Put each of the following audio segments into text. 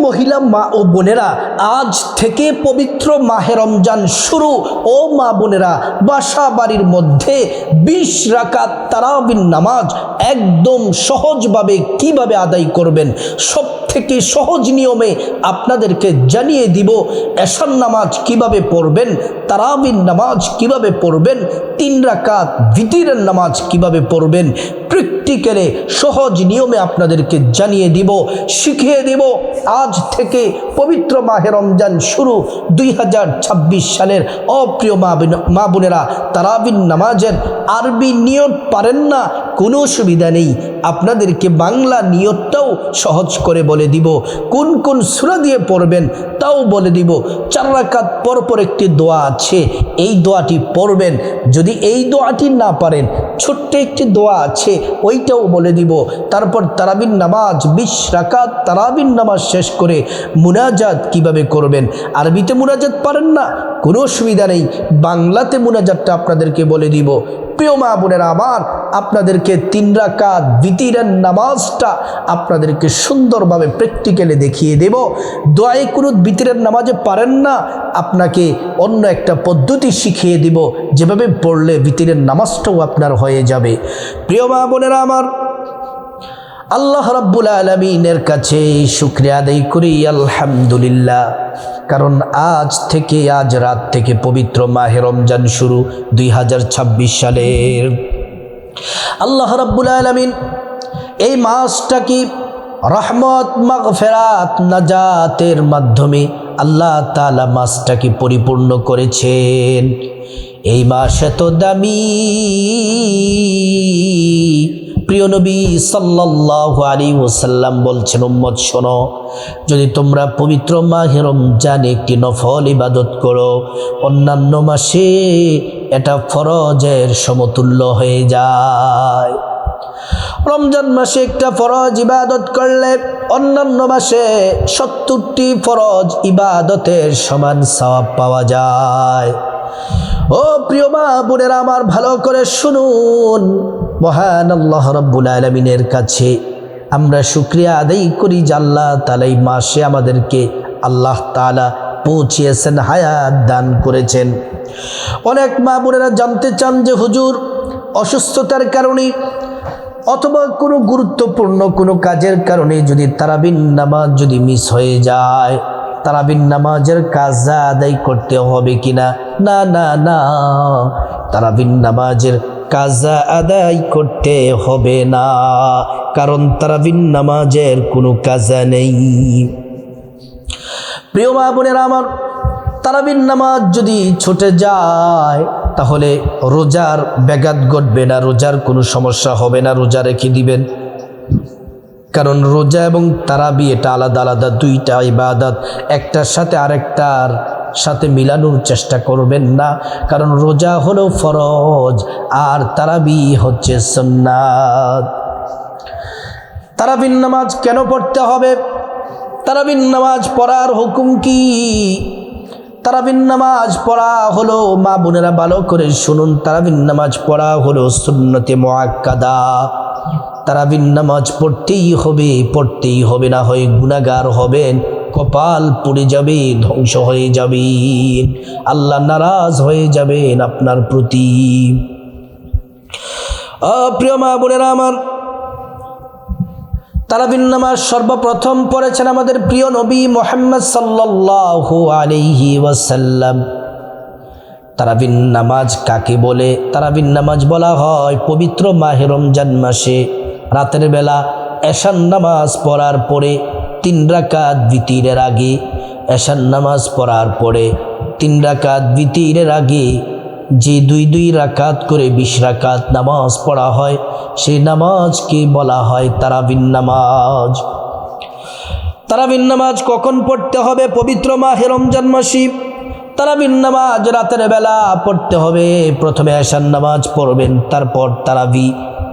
মহিলা মা ও বোনেরা, আজ থেকে পবিত্র মাহে রমজান শুরু। ও মা বোনেরা, বাসা বাড়ির মধ্যে 20 রাকাত তারাবির নামাজ একদম সহজভাবে কিভাবে আদায় করবেন, সব থেকে সহজ নিয়মে আপনাদেরকে জানিয়ে দিব। এশার নামাজ কিভাবে পড়বেন, তারাবির নামাজ কিভাবে পড়বেন, 3 রাকাত ভিতরের নামাজ কিভাবে পড়বেন, প্র্যাকটিক্যালে সহজ নিয়মে আপনাদেরকে জানিয়ে দিব, শিখিয়ে দিব। আজ থেকে পবিত্র মাহে রমজান শুরু 2026 সালের। অপ্রিয় মা বোনেরা, তারাবির নামাজের আরবি নিয়ত পারেন না, কোনো অসুবিধা নেই, আপনাদেরকে বাংলা নিয়তটাও সহজ করে বলে দিব। কোন কোন সূরা দিয়ে পড়বেন তাও বলে দিব। 4 রাকাত পরপর একটি দোয়া আছে, এই দোয়াটি পড়বেন। যদি এই দোয়াটি না পারেন, ছোট্ট একটি দোয়া আছে, ওইটাও বলে দিব। তারপর তারাবির নামাজ 20 রাকাত তারাবির নামাজ শেষ করে মুনাজাত কিভাবে করবেন। আরবিতে মুনাজাত পারেন না, কোনো অসুবিধা নেই, বাংলাতে মুনাজাতটা আপনাদেরকে বলে দিব। প্রিয় মা বোনেরা আমার, আপনাদেরকে 3 রাকাত ভিতরের নামাজটা আপনাদেরকে সুন্দরভাবে প্র্যাকটিক্যালি দেখিয়ে দেব। দোয়ায়ে কুনুত ভিতরের নামাজে পারেন না, আপনাকে অন্য একটা পদ্ধতি শিখিয়ে দিব, যেভাবে পড়লে ভিতরের নামাজটাও আপনার হয়ে যাবে। প্রিয় মা বোনেরা আমার, আল্লাহ রাব্বুল আলামিনের কাছে শুকরিয়া আদায় করি আলহামদুলিল্লাহ। কারণ আজ রাত থেকে পবিত্র মাহে রমজান শুরু 2026 সালের। আল্লাহ রাব্বুল আলামিন এই মাসটা কি রহমত, মাগফিরাত, নাজাতের মাধ্যমে আল্লাহ তাআলা মাসটাকে পরিপূর্ণ করেছেন। এই মাস এত দামি, প্রিয় নবী সাল্লাল্লাহু আলাইহি ওয়াসাল্লাম বলছেন, উম্মত শোনো, যদি তোমরা পবিত্র মাহে রমজানে একটি নফল ইবাদত করো, অন্যান্য মাসে এটা ফরজের সমতুল্য হয়ে যায়। রমজান মাসে একটা ফরজ ইবাদত করলে অন্যান্য মাসে 70টি ফরজ ইবাদতের সমান সওয়াব পাওয়া যায়। ও প্রিয় মা বোনেরা আমার, ভালো করে শুনুন। মহান আল্লাহ রাব্বুল আলামিনের কাছে আমরা শুকরিয়া আদায় করি যে আল্লাহ তাআলা এই মাসে আমাদেরকে আল্লাহ তাআলা পৌঁছিয়েছেন, হায়াত দান করেছেন। অনেক মা বোনেরা জানতে চান যে হুজুর, অসুস্থতার কারণে অথবা কোনো গুরুত্বপূর্ণ কোনো কাজের কারণে যদি তারাবির নামাজ যদি মিস হয়ে যায়, তারাবির নামাজের কাজা আদায় করতে হবে কিনা? না না না, তারাবির নামাজের কাজা আদায় করতে হবে না, কারণ তারাবির নামাজের কোনো কাজা নেই। প্রিয় মা বোনেরা আমার, তারাবির নামাজ যদি ছুটে যায় তাহলে রোজার ব্যাঘাত ঘটবে না, রোজার কোনো সমস্যা হবে না, রোজা রেখে দিবেন। কারণ রোজা এবং তারাবি এটা আলাদা আলাদা দুইটা ইবাদত, একটার সাথে আরেকটার সাথে মিলানোর চেষ্টা করবেন না। কারণ রোজা হলো ফরজ আর তারাবি হচ্ছে সুন্নাত। তারাবির নামাজ কেন পড়তে হবে? তারাবির নামাজ পড়ার হুকুম কি? তারাবির নামাজ পড়া হলো, মা বোনেরা ভালো করে শুনুন, তারাবির নামাজ পড়া হলো সুন্নতে মুআক্কাদা। তারাবির নামাজ পড়তেই হবে, না হয় গুনাহগার হবেন, কপাল পুড়ে যাবে, ধ্বংস হয়ে যাবেন, আল্লাহ নারাজ হয়ে যাবেন আপনার প্রতি। প্রিয় মা বোনেরা আমার, তারাবির নামাজ সর্বপ্রথম পড়েছেন আমাদের প্রিয় নবী মুহাম্মদ সাল্লাল্লাহু আলাইহি ওয়াসাল্লাম। তারাবির নামাজ কাকে বলে? তারাবির নামাজ বলা হয় পবিত্র মাহে রমজান মাসে রাতের বেলা এশার নামাজ পড়ার পরে 3 রাকাত ভিতরের আগে, এশার নামাজ পড়ার পরে 3 রাকাত ভিতরের আগে যে 2 রাকাত করে 20 রাকাত নামাজ পড়া হয়, সেই নামাজকে বলা হয় তারাবির নামাজ। তারাবির নামাজ কখন পড়তে হবে? পবিত্র মাহে রমজান মাসে তারাবির নামাজ রাতের বেলা পড়তে হবে। প্রথমে এশার নামাজ পড়বেন, তারপর তারাবি,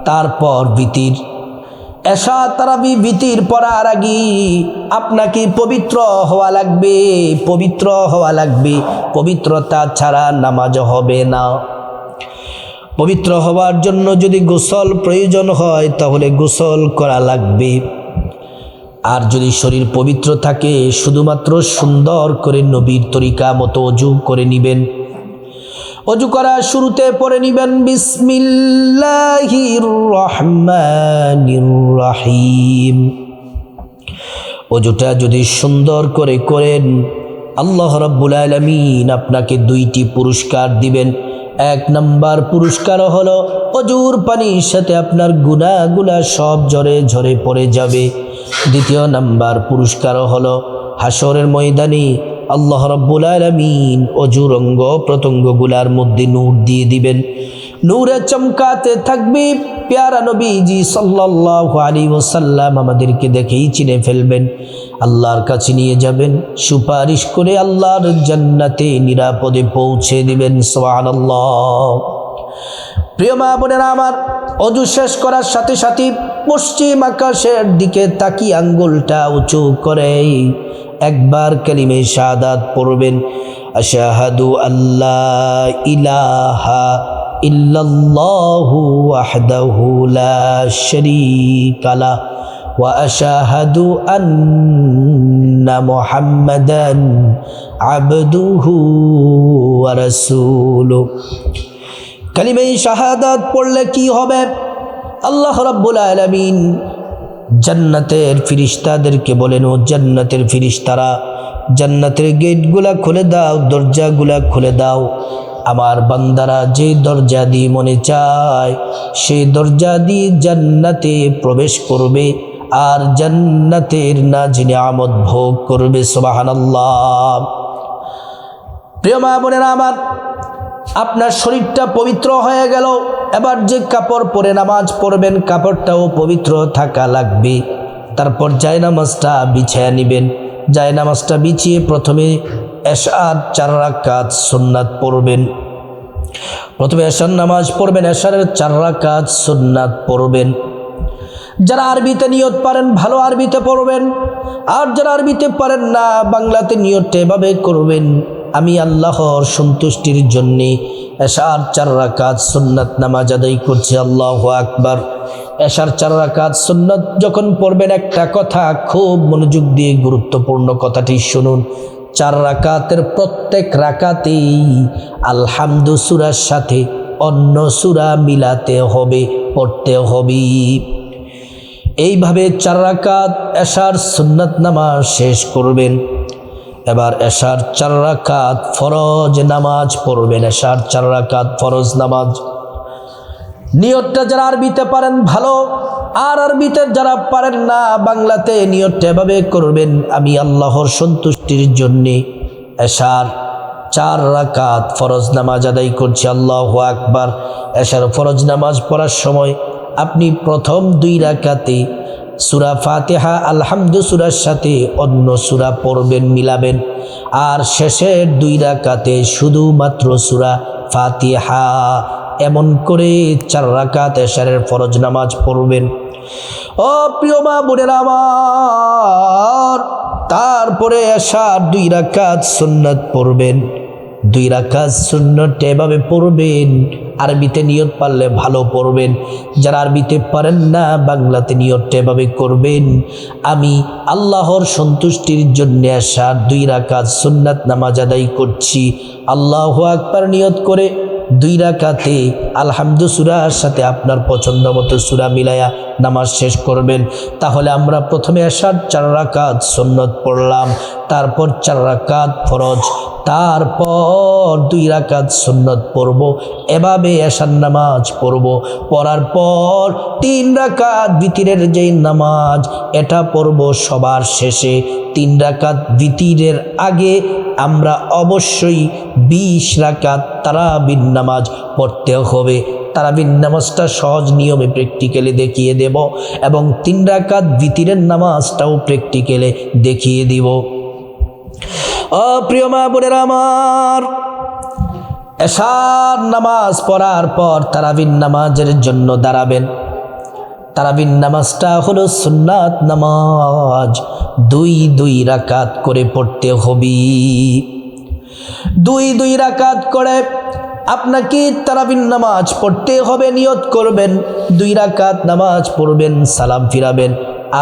তারপর বিতির। এশা তারাবি বিতির পড়ার আগে আপনাকে পবিত্র হওয়া লাগবে। পবিত্রতা ছাড়া নামাজ হবে না। পবিত্র হওয়ার জন্য যদি গোসল প্রয়োজন হয় তাহলে গোসল করা লাগবে। আর যদি শরীর পবিত্র থাকে শুধুমাত্র সুন্দর করে নবীর তরিকা মতো অজু করে নেবেন। অজু করার শুরুতে পড়ে নেবেন বিসমিল্লাহির রহমানির রহিম। অজুটা যদি সুন্দর করে করেন আল্লাহ রাব্বুল আলামিন আপনাকে 2টি পুরস্কার দিবেন। 1 নম্বর পুরস্কার হলো অজুর পানির সাথে আপনার গুনাহগুলা সব ঝরে ঝরে পড়ে যাবে। 2 নম্বর পুরস্কার হলো হাসরের ময়দানে আল্লাহ রাব্বুল আলামিন অজুর অঙ্গ প্রত্যঙ্গগুলার মধ্যে নূর দিয়ে দিবেন। নূরে চমকাতে থাকবে। প্যারা নবীজি সাল্লাল্লাহু আলাইহি ওয়াসাল্লাম আমাদেরকে দেখেই চিনে ফেলবেন, আল্লাহর কাছে নিয়ে যাবেন, সুপারিশ করে আল্লাহর জান্নাতে নিরাপদে পৌঁছে দিবেন। সুবহানাল্লাহ। প্রিয় মা বোনেরা আমার, অজু শেষ করার সাথে সাথে পশ্চিম আকাশের দিকে তাকিয়ে আঙ্গুলটা উঁচু করে একবার কালিমে শাহাদাত পড়বেন। আশহাদু আল্লা ইলাহা ইল্লাল্লাহু ওয়াহদাহু লা শারীকা লাহু ওয়া আশহাদু আন্না মুহাম্মাদান আবদুহু ওয়া রাসূলুহু। কালিমে শাহাদাত পড়লে কি হবে? আল্লাহ রাব্বুল আলামিন জান্নাতের ফিরিস্তাদেরকে বলেন, ও জান্নাতের ফিরিস্তারা, জান্নাতের গেটগুলা খুলে দাও, দরজাগুলা খুলে দাও। আমার বান্দারা যে দরজা দিয়ে মনে চায় সেই দরজা দিয়ে জান্নাতে প্রবেশ করবে আর জান্নাতের নাজ নিয়ামত ভোগ করবে। সুবহানাল্লাহ। প্রিয় মা বোনেরা আমার, আপনার শরীরটা পবিত্র হয়ে গেল। এবার যে কাপড় পরে নামাজ পড়বেন কাপড়টাও পবিত্র থাকা লাগবে। তারপর জায়নামাজটা বিছিয়ে নেবেন। জায়নামাজটা বিছিয়ে প্রথমে এশার 4 রাকাত সুন্নাত পড়বেন। প্রথমে এশার নামাজ পড়বেন, এশারের 4 রাকাত সুন্নাত পড়বেন। যারা আরবিতে নিয়ত পারেন ভালো আরবিতে পড়বেন, আর যারা আরবিতে পারেন না বাংলাতে নিয়তটা এভাবে করবেন, আমি আল্লাহর সন্তুষ্টির জন্যে এশার 4 রাকাত সুন্নাত নামাজ আদায় করছি। আল্লাহু আকবার। এশার 4 রাকাত সুন্নাত যখন পড়বেন একটা কথা খুব মনোযোগ দিয়ে গুরুত্বপূর্ণ কথাটি শুনুন। 4 রাকাতের প্রত্যেক রাকাতেই আলহামদু সূরার সাথে অন্য সূরা মিলাতে হবে, পড়তে হবে। এইভাবে 4 রাকাত এশার সুন্নাত নামাজ শেষ করবেন। এবার এশার 4 রাকাত ফরজ নামাজ পড়বেন। এশার 4 রাকাত ফরজ নামাজ। নিয়তটা যারা আরবিতে পারেন ভালো, আর আরবিতে যারা পারেন না বাংলাতে নিয়তটা এভাবে করবেন, আমি আল্লাহর সন্তুষ্টির জন্যে এশার 4 রাকাত ফরজ নামাজ আদায় করছি। আল্লাহু আকবার। এশার ফরজ নামাজ পড়ার সময় আপনি প্রথম 2 রাকাতে সূরা ফাতিহা আলহামদু সূরার সাথে অন্য সূরা পড়বেন, মিলাবেন। আর শেষের 2 রাকাতে শুধুমাত্র সূরা ফাতিহা। এমন করে 4 রাকাত এশারের ফরজ নামাজ পড়বেন। ও প্রিয় মা বোনেরা আমার, তারপরে এশার 2 রাকাত সুন্নাত পড়বেন। 2 রাকাত সুন্নাত এভাবে পড়বেন। আরবিতে নিয়ত পারলে ভালো পড়বেন, যারা আরবিতে পারেন না বাংলাতে নিয়তটা এভাবে করবেন, আমি আল্লাহর সন্তুষ্টির জন্য এশার 2 রাকাত সুন্নাত নামাজ আদায় করছি। আল্লাহু আকবার নিয়ত করে 2 রাকাতে আলহামদু সূরার সাথে আপনার পছন্দ মতো সূরা মিলায়া নামাজ শেষ করবেন। তাহলে আমরা প্রথমে এশার 4 রাকাত সুন্নাত পড়লাম, তারপর 4 রাকাত ফরজ, তারপর 2 রাকাত সুন্নাত পড়ব। এভাবে এশার নামাজ পড়ব। পড়ার পর 3 রাকাত বিতিরের যেই নামাজ এটা পড়ব সবার শেষে। 3 রাকাত বিতিরের আগে আমরা অবশ্যই 20 রাকাত তারাবির নামাজ পড়তে হবে। তারাবির নামাজটা সহজ নিয়মে প্র্যাকটিক্যালি দেখিয়ে দেব এবং 3 রাকাত বিতিরের নামাজটাও প্র্যাকটিক্যালে দেখিয়ে দিব। ও প্রিয় মা বোনেরা আমার, এশার নামাজ পড়ার পর তারাবির নামাজের জন্য দাঁড়াবেন। তারাবির নামাজটা হলো সুন্নাত নামাজ। 2 রাকাত করে পড়তে হবে। 2 রাকাত করে আপনাকে তারাবির নামাজ পড়তে হবে। নিয়ত করবেন 2 রাকাত নামাজ পড়বেন, সালাম ফিরাবেন,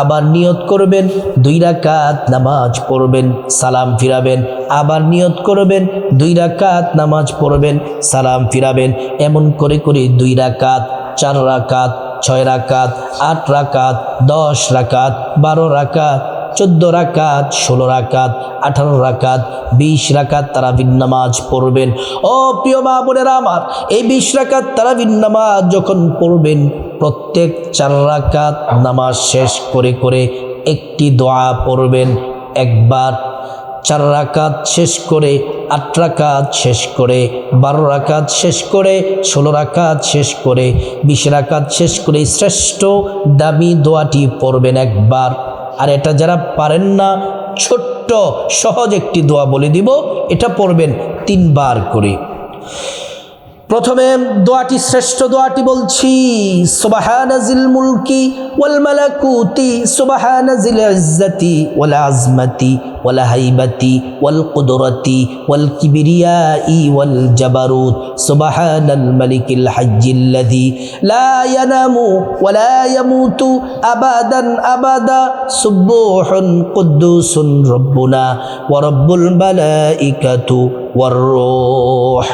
আবার নিয়ত করবেন 2 রাকাত নামাজ পড়বেন, সালাম ফিরাবেন, আবার নিয়ত করবেন 2 রাকাত নামাজ পড়বেন, সালাম ফিরাবেন। এমন করে করে 2 রাকাত, 4 রাকাত, 6 রাকাত, 8 রাকাত, 10 রাকাত, 12 রাকাত, 14 রাকাত, 16 রাকাত, 18 রাকাত, 20 রাকাত তারাবির নামাজ পড়বেন। ও প্রিয় মা বোনেরা আমার, এই 20 রাকাত তারাবির নামাজ যখন পড়বেন, প্রত্যেক 4 রাকাত নামাজ শেষ করে করে একটি দোয়া পড়বেন। একবার 4 রাকাত শেষ করে, 8 রাকাত শেষ করে, 12 রাকাত শেষ করে, 16 রাকাত শেষ করে, 20 রাকাত শেষ করে শ্রেষ্ঠ দামি দোয়াটি পড়বেন একবার। আর এটা যারা পারেন না, ছোট্ট সহজ একটি দোয়া বলে দিব, এটা পড়বেন 3 বার করে। প্রথমে দোয়াটি, শ্রেষ্ঠ দোয়াটি বলছি, সুবহানাজিল মুলকি ওয়াল মালাকুতি সুবহানাজিল ইজ্জতি ওয়াল আজমতি ওয়াল হাইবাতি ওয়াল কুদরতি ওয়াল কিবরিয়াই ওয়াল জাবারুত সুবহানাল মালিকিল হাজ্জিল্লাযী লা ইয়ানামু ওয়া লা ইয়ামুতু আবাদান আবাদা সুবহুন কুদ্দুসুন রব্বুনা ওয়া রব্বুল মালাইকাতু ওয়ার রূহ।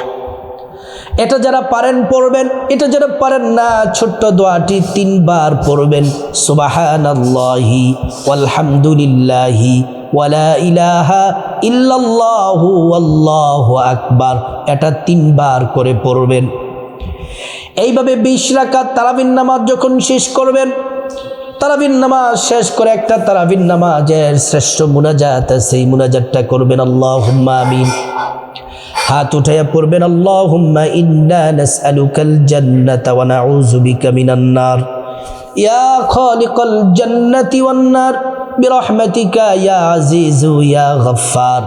এটা যারা পারেন পড়বেন, এটা যারা পারেন না ছোট্ট দোয়াটি 3 বার পড়বেন। সুবহানাল্লাহি ওয়ালহামদুলিল্লাহি ওয়ালা ইলাহা ইল্লাল্লাহু আল্লাহু আকবার, এটা 3 বার করে পড়বেন। এইভাবে 20 রাকাত তারাবির নামাজ যখন শেষ করবেন, তারাবির নামাজ শেষ করে একটা তারাবির নামাজের শ্রেষ্ঠ মুনাজাত আছে, এই মুনাজাতটা করবেন আল্লাহুম্মা আমিন। হাত উঠাইয়া পড়বেন আল্লাহুম্মা ইন্না নাসআলুকাল জান্নাতা ওয়া নাউযু বিকা মিনান নার ইয়া খালিকাল জান্নাতি ওয়ান নার বিরহমাতিকা ইয়া আজিজু ইয়া গফফার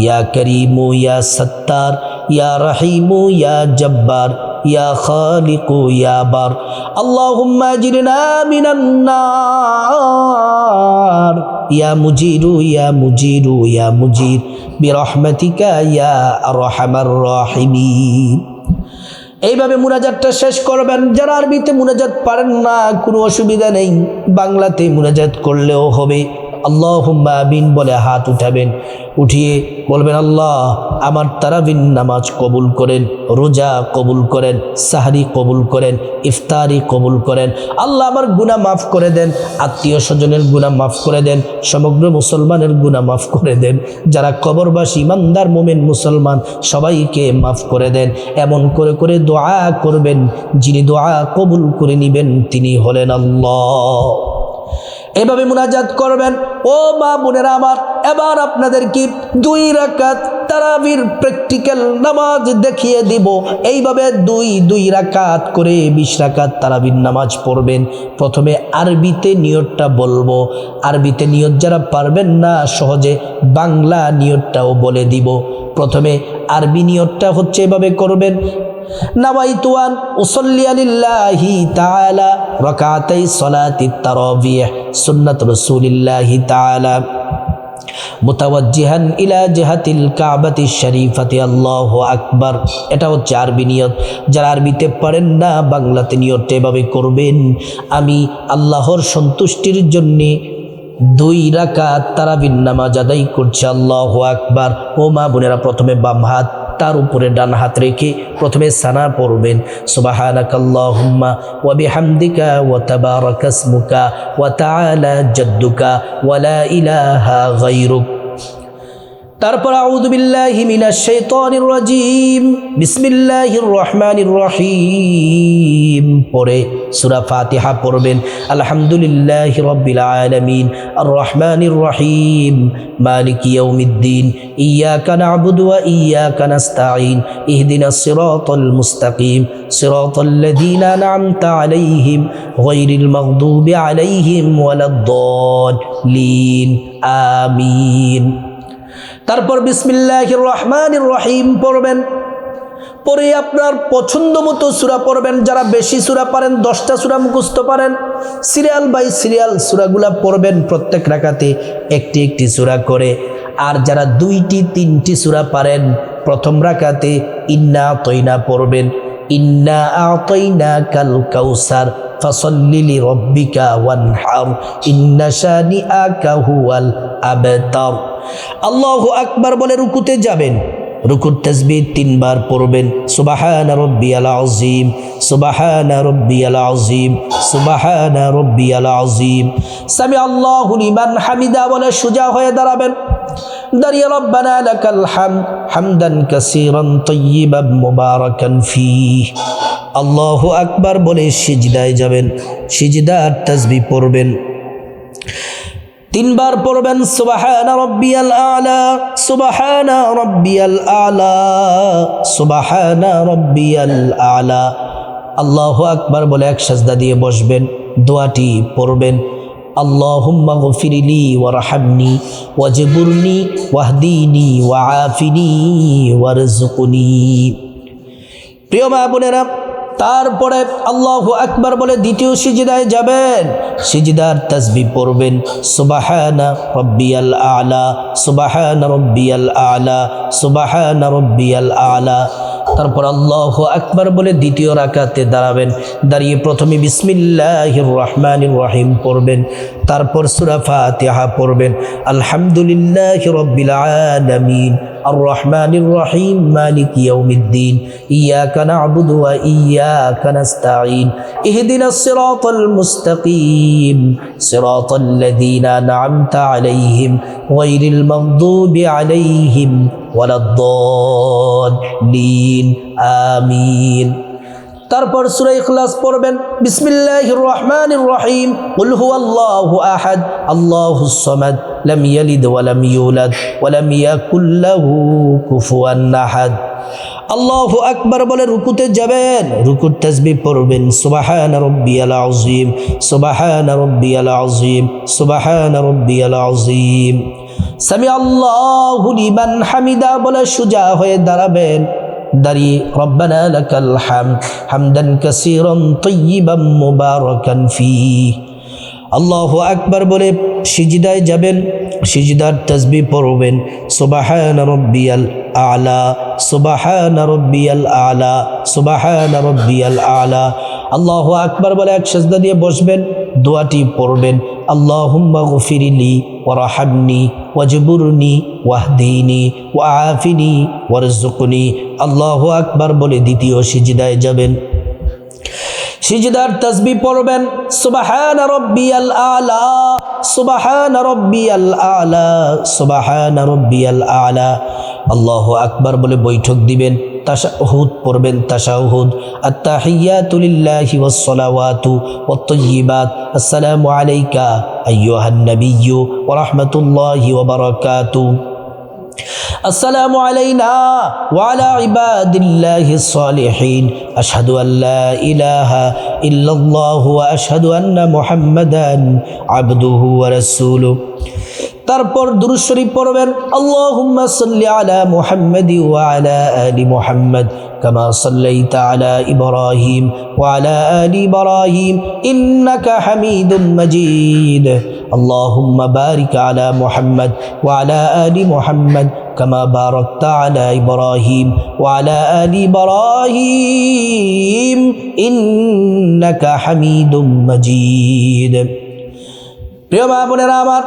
ইয়া করিমু ইয়া সত্তার ইয়া রহিমু ইয়া জব্বার ইয়া খালিকু ইয়া বার আল্লাহুম্মা আজরিনা মিনান নার ইয়া মুজিরু ইয়া মুজিরু ইয়া মুজির বিরহমাতিকা ইয়া আরহামার রাহিমিন। এইভাবে মুনাজাতটা শেষ করবেন। যারা আরবিতে মুনাজাত পারেন না, কোনো অসুবিধা নেই, বাংলাতে মুনাজাত করলেও হবে। আল্লাহুম্মা আমিন বলে হাত উঠাবেন, উঠিয়ে বলবেন আল্লাহ আমার তারাবির নামাজ কবুল করেন, রোজা কবুল করেন, সাহরি কবুল করেন, ইফতারি কবুল করেন। আল্লাহ আমার গুনাহ মাফ করে দেন, আত্মীয় স্বজনের গুনাহ মাফ করে দেন, সমগ্র মুসলমানের গুনাহ মাফ করে দেন, যারা কবরবাসী ইমানদার মুমিন মুসলমান সবাইকে মাফ করে দেন। এমন করে করে দোয়া করবেন, যিনি দোয়া কবুল করে নেবেন তিনি হলেন আল্লাহ। এভাবে মুনাজাত করবেন। ও মা বোনেরা আমার, এবার আপনাদেরকে 2 রাকাত তারাবির প্র্যাকটিক্যাল নামাজ দেখিয়ে দিব। এইভাবে 2 রাকাত করে 20 রাকাত তারাবির নামাজ পড়বেন। প্রথমে আরবিতে নিয়তটা বলবো, আরবিতে নিয়ত যারা পারবেন না সহজে বাংলা নিয়তটাও বলে দিব। প্রথমে আরবি নিয়তটা হচ্ছে এভাবে করবেন, নাওয়াইতু আন উসাল্লি লিল্লাহি তাআলা রাকাতাই সালাতিত তারাবিহ সুন্নাত রাসূলিল্লাহি তাআলা মুতাওয়াজ্জিহান ইলা জিহাতিল কাবাতিশ শরীফাতি আল্লাহু আকবার। এটা হচ্ছে আরবি নিয়ত। যারা আরবিতে পারেন না বাংলাতে নিয়তটা এভাবে করবেন, আমি আল্লাহর সন্তুষ্টির জন্যে 2 রাকাত তারাবির নামাজ আদায় করছি, আল্লাহু আকবার। ও মা বোনেরা, প্রথমে বাম হাত তার উপরে ডান হাত রেখে প্রথমে সানা পড়বেন, সুবহানাকাল্লাহুম্মা ওয়া বিহামদিকা ওয়া তাবারাকা ইসমুকা ওয়া তাআলা জাদ্দুকা ওয়া লা ইলাহা গায়রুক। তারপর আউযু বিল্লাহি মিনাশ শাইতানির রাজীম বিসমিল্লাহির রহমানির রহিম পড়ে সূরা ফাতিহা পড়বেন। আলহামদুলিল্লাহি রাব্বিল আলামিন আর রহমানির রহিম মালিকি ইয়াউমিদ্দিন ইয়্যাকা না'বুদু ওয়া ইয়্যাকা নাস্তাঈন ইহদিনাস সিরাতাল মুস্তাকিম সিরাতাল লাযীনা আন'আমতা আলাইহিম গায়রিল মাগদুবি আলাইহিম ওয়ালাদ-দাল্লিন আমিন। তারপর বিসমিল্লাহির রহমানির রহিম পড়বেন। পরে আপনার পছন্দ মতো সূরা পড়বেন। যারা বেশি সূরা পারেন, 10টা সূরা মুখস্থ পারেন, সিরিয়াল বাই সিরিয়াল সূরাগুলা পড়বেন, প্রত্যেক রাকাতে একটি একটি সূরা করে। আর যারা 2টি 3টি সূরা পারেন, প্রথম রাকাতে ইন্না আতাইনা পড়বেন, ইন্না আতাইনাকাল কাউসার ফাসাল্লি লিরাব্বিকা ওয়ানহার ইন্না শানিআকা হুয়াল আবতার। আল্লাহু আকবার বলে রুকুতে যাবেন, রুকুর তাসবিহ 3 বার পড়বেন, সুবহানা রাব্বিয়াল আযীম, সুবহানা রাব্বিয়াল আযীম, সুবহানা রাব্বিয়াল আযীম। সামি আল্লাহু লিমান হামিদা বলে সোজা হয়ে দাঁড়াবেন, দাঁড়িয়ে রব্বানা লাকাল হামদ হামদান কাসীরান তাইয়িবান মুবারাকান ফীহ। আল্লাহু আকবার বলে সিজদায় যাবেন, সিজদার তাসবিহ পড়বেন, 3 বার পড়বেন সুবহানা রাব্বিয়াল আলা, সুবহানা রাব্বিয়াল আলা, সুবহানা রাব্বিয়াল আলা। আল্লাহু আকবার বলে এক সাজদা দিয়ে বসবেন, দোয়াটি পড়বেন, আল্লাহুম্মা গফিরলি ওয়ারহামনি ওয়াজবুরনি ওয়াহদিনি ওয়াআফিনি ওয়ারযুকনি। প্রিয় মা বোনেরা, তারপরে আল্লাহু আকবার বলে দ্বিতীয় সিজদায় যাবেন, সিজদার তাসবিহ পড়বেন, সুবহানা রাব্বিয়াল আলা, সুবহানা রাব্বিয়াল আলা, সুবহানা রাব্বিয়াল আলা। তারপর আল্লাহু আকবার বলে দ্বিতীয় রাকাতে দাঁড়াবেন, দাঁড়িয়ে প্রথমে বিসমিল্লাহির রহমানির রহিম পড়বেন, তারপর সূরা ফাতিহা পড়বেন, আলহামদুলিল্লাহি রাব্বিল আলামিন আর রহমানির রহিম মালিকি ইয়াউমিদ্দিন ইয়াকা না'বুদু ওয়া ইয়াকা নাস্তাঈন ইহদিনাস সিরাতাল মুস্তাকিম সিরাতাল লাযীনা আন'আমতা আলাইহিম গায়রিল মাগদুবি আলাইহিম ওয়ালাদ-দাল্লিন আমিন। তারপর সূরা ইখলাস পড়বেন, বিসমিল্লাহির রহমানির রহিম কুল হুয়াল্লাহু আহাদ আল্লাহুস সামাদ লাম ইয়ালিদ ওয়া লাম ইউলাদ ওয়া লাম ইয়াকুল লাহু কুফুয়ান আহাদ। আল্লাহু আকবার বলে রুকুতে যাবেন, রুকুর তাসবিহ পড়বেন, সুবহানা রাব্বিয়াল আযীম, সুবহানা রাব্বিয়াল আযীম, সুবহানা রাব্বিয়াল আযীম। সামি আল্লাহু লিমান হামিদা বলে সোজা হয়ে দাঁড়াবেন, দাঁড়িয়ে রব্বানা লাকাল হামদ হামদান কাসীরান তাইয়িবান মুবারাকান ফীহ। আল্লাহু আকবার বলে সিজদায় যাবেন, সিজদার তাসবিহ পড়বেন, সুবহানা রাব্বিয়াল আলা, সুবহানা রাব্বিয়াল আলা, সুবহানা রাব্বিয়াল আলা। আল্লাহু আকবার বলে এক সিজদা দিয়ে বসবেন, দোয়াটি পড়বেন, আল্লাহুম্মা গফিরলি ওয়ারহামনি ওয়াজবুরনি ওয়াহদিনি ওয়াআফিনি ওয়ারযুকনি। আল্লাহু আকবার বলে দ্বিতীয় সিজদায় যাবেন, সিজদার তাসবিহ পড়বেন, সুবহানা রাব্বিয়াল আলা, সুবহানা রাব্বিয়াল আলা, সুবহানা রাব্বিয়াল আলা। আল্লাহু আকবার বলে বৈঠক দিবেন, তাশাহুদ পড়বেন, তাশাহুদ আত-তাহিয়াতু লিল্লাহি ওয়াস সালাওয়াতু ওয়াত তাইয়্যিবাত আসসালামু আলাইকা আইয়ুহান নাবিয়্যু ওয়া রাহমাতুল্লাহি ওয়া বারাকাতুহু আসসালামু আলাইনা ওয়া আলা ইবাদিল্লাহিস সালিহিন আশহাদু আল্লা ইলাহা ইল্লাল্লাহু ওয়া আশহাদু আন্না মুহাম্মাদান আবদুহু ওয়া রাসূলুহু। তারপর দুরূদ শরীফ পড়বেন, আল্লাহুম্মা সাল্লি আলা মুহাম্মাদি ওয়া আলা আলি মুহাম্মাদ কামা সাল্লাইতা আলা ইব্রাহিম ওয়া আলা আলি ইব্রাহিম ইন্নাকা হামিদুম মাজিদ। আল্লাহুম্মা বারিক আলা মুহাম্মাদ ওয়া আলা আলি মুহাম্মাদ কামা বারাকতা আলা ইব্রাহিম ওয়া আলা আলি ইব্রাহিম ইন্নাকা হামিদুম মাজিদ। প্রিয় মা বোনেরা আমার,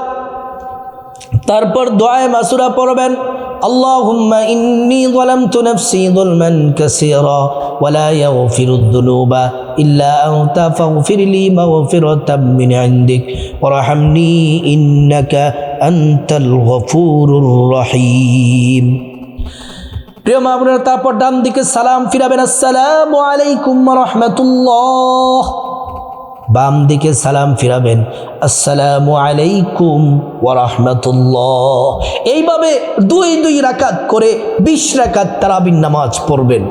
তারপর দোয়ায়ে মাসুরা পড়বেন, আল্লাহুম্মা ইন্নী যালামতু নাফসি যুলমান কাসীরা ওয়া লা ইয়াগফিরুদ যুনুবা ইল্লা আনতা ফাগফিরলি মাগফিরাতাম মিন ইনদিক ওয়ারহামনি ইন্নাকা আনতাল গফুরুর রহিম। প্রিয় মা বোনেরা, তারপর ডান দিকে সালাম ফিরাবেন, আসসালামু আলাইকুম ওয়া রাহমাতুল্লাহ। বাম দিকে সালাম ফিরাবেন, আসসালামু আলাইকুম ওয়া রাহমাতুল্লাহ। এইভাবে 2 রাকাত করে 20 রাকাত তারাবির নামাজ পড়বেন।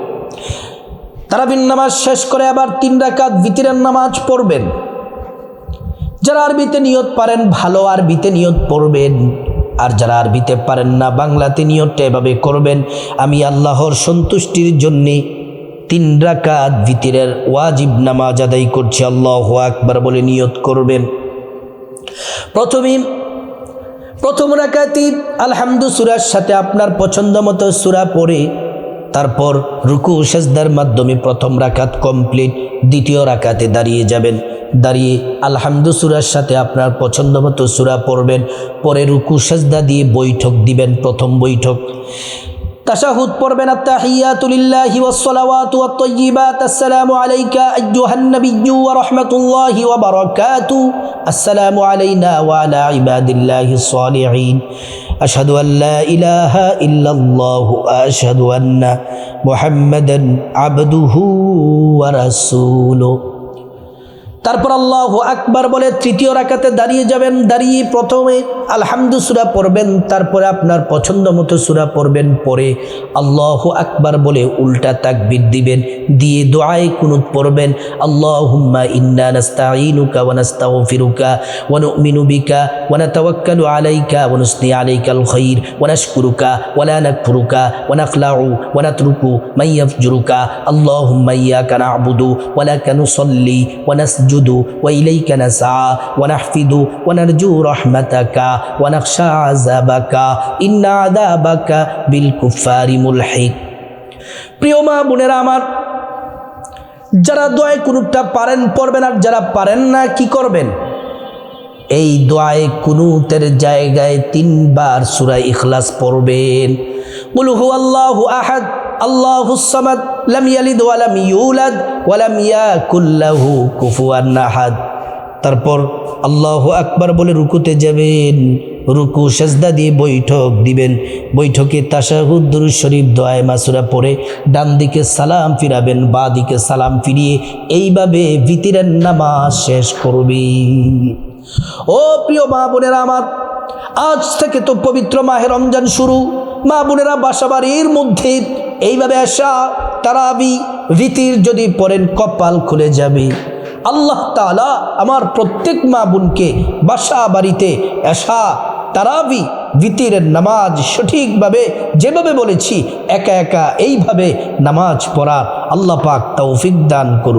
তারাবির নামাজ শেষ করে আবার 3 রাকাত বিতরের নামাজ পড়বেন। যারা আরবিতে নিয়ত পারেন ভালো আরবিতে নিয়ত পড়বেন, আর যারা আরবিতে পারেন না বাংলাতে নিয়তটা এভাবে করবেন, আমি আল্লাহর সন্তুষ্টির জন্যে 3 রাকাত ভিতরের ওয়াজিব নামাজ আদায় করছি, আল্লাহু আকবার বলে নিয়ত করবেন। প্রথম রাকাতে আলহামদু সূরার সাথে আপনার পছন্দ মতো সূরা পড়ে তারপর রুকু সেজদার মাধ্যমে প্রথম রাকাত কমপ্লিট। দ্বিতীয় রাকাতে দাঁড়িয়ে যাবেন, দাঁড়িয়ে আলহামদু সূরার সাথে আপনার পছন্দ মতো সূরা পড়বেন, পরে রুকু সাজদা দিয়ে বৈঠক দিবেন। প্রথম বৈঠক তাশাহুদ পড়বেন, আত্তাহিয়াতু লিল্লাহি ওয়াস সালাওয়াতু ওয়াত তাইয়্যিবাত, আসসালামু আলাইকা আইয়ুহান নাবিয়্যু ওয়া রাহমাতুল্লাহি ওয়া বারাকাতুহু, আসসালামু আলাইনা ওয়া আলা ইবাদিল্লাহিস সালিহিন, আশহাদু আল লা ইলাহা ইল্লাল্লাহু ওয়া আশহাদু আন্না মুহাম্মাদান আবদুহু ওয়া রাসূলুহু। তারপর আল্লাহু আকবার বলে তৃতীয় রাকাতে দাঁড়িয়ে যাবেন। দাঁড়িয়ে প্রথমে আলহামদু সূরা পড়বেন, তারপরে আপনার পছন্দ মতো সূরা পড়বেন, পরে আল্লাহু আকবার বলে উল্টা তাকবীর দিবেন, দিয়ে দুআয়ে কুনুত পড়বেন। আল্লাহুম্মা ইন্না নাস্তাঈনুকা ওয়া নাস্তাগফিরুকা ওয়া নু'মিনু বিকা ওয়া নাতাওয়াক্কালু আলাইকা ওয়া নুসনি আলাইকাল খায়র ওয়া নাশকুরুকা ওয়া লা নাকফুরুকা ওয়া নাখলাউ ওয়া নাতরুকু মান ইয়াফজুরুকা। আল্লাহুম্মা ইয়্যাকা না'বুদু ওয়া লাকা নুসাল্লি ওয়া নাসজুদু وإليك نسعى ونحفظ ونرجو رحمتك ونخشى عذابك إن عذابك بالكفار ملحق। প্রিয় মা বোনেরা আমার, যারা দোয়ায়ে কুনুতটা পারেন পড়বেন, আর যারা পারেন না কি করবেন? এই দোয়ায়ে কুনুতের জায়গায় 3 বার সূরা ইখলাস পড়বেন। কুল হুয়াল্লাহু আহাদ আল্লাহুস সামাদ লাম ইয়ালিদ ওয়া লাম ইউলাদ ওয়া লাম ইয়াকুল লাহু কুফুয়ান আহাদ। তারপর আল্লাহু আকবার বলে রুকুতে যাবেন, রুকু সাজদা দিয়ে বৈঠক দিবেন। বৈঠকে তাশাহুদ দুরূদ শরীফ দোয়ায়ে মাসুরা পড়ে ডান দিকে সালাম ফিরাবেন, বাঁ দিকে সালাম ফিরিয়ে এইভাবে ভিতরের নামাজ শেষ করবেন। ও প্রিয় মা বোনেরা আমার, আজ থেকে তো পবিত্র মাহে রমজান শুরু। মা বোনেরা বাসাবাড়ির মধ্যে এইভাবে এশা তারাবি ভিতির যদি পড়েন কপাল খুলে যাবে। আল্লাহ তাআলা আমার প্রত্যেক মা বোনকে বাসা বাড়িতে এশা তারাবি ভিতিরের নামাজ সঠিকভাবে যেভাবে বলেছি একা একা এইভাবে নামাজ পড়ার আল্লাহ পাক তৌফিক দান করুন।